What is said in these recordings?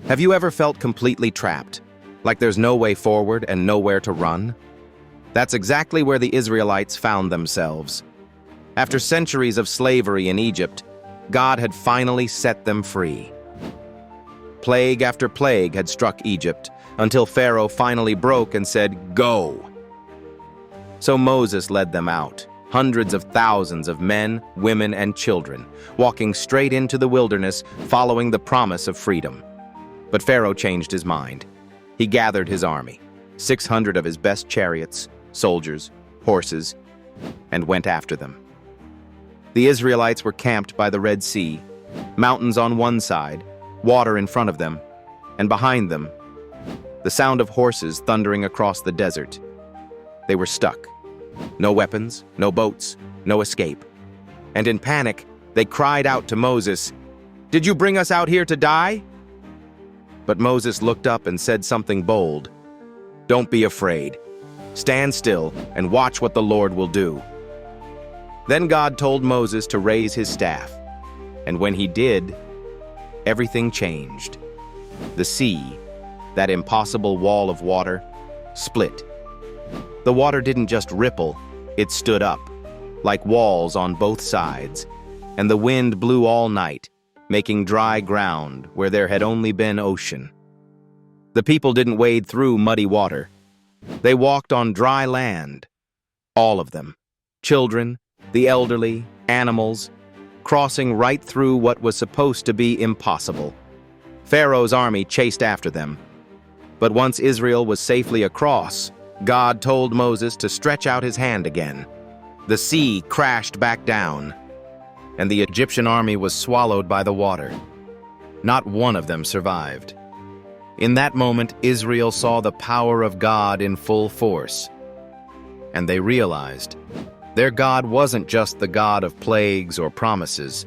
Have you ever felt completely trapped, like there's no way forward and nowhere to run? That's exactly where the Israelites found themselves. After centuries of slavery in Egypt, God had finally set them free. Plague after plague had struck Egypt, until Pharaoh finally broke and said, "Go!" So Moses led them out, hundreds of thousands of men, women, and children, walking straight into the wilderness, following the promise of freedom. But Pharaoh changed his mind. He gathered his army, 600 of his best chariots, soldiers, horses, and went after them. The Israelites were camped by the Red Sea, mountains on one side, water in front of them, and behind them, the sound of horses thundering across the desert. They were stuck. No weapons, no boats, no escape. And in panic, they cried out to Moses, "Did you bring us out here to die?" But Moses looked up and said something bold. "Don't be afraid. Stand still and watch what the Lord will do." Then God told Moses to raise his staff. And when he did, everything changed. The sea, that impossible wall of water, split. The water didn't just ripple, it stood up, like walls on both sides, and the wind blew all night, making dry ground where there had only been ocean. The people didn't wade through muddy water. They walked on dry land. All of them. Children, the elderly, animals, crossing right through what was supposed to be impossible. Pharaoh's army chased after them. But once Israel was safely across, God told Moses to stretch out his hand again. The sea crashed back down, and the Egyptian army was swallowed by the water. Not one of them survived. In that moment, Israel saw the power of God in full force. And they realized their God wasn't just the God of plagues or promises.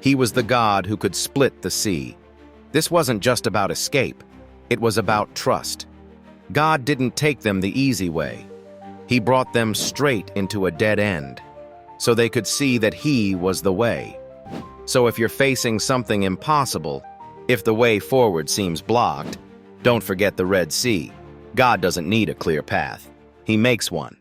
He was the God who could split the sea. This wasn't just about escape. It was about trust. God didn't take them the easy way. He brought them straight into a dead end, so they could see that He was the way. So if you're facing something impossible, if the way forward seems blocked, don't forget the Red Sea. God doesn't need a clear path. He makes one.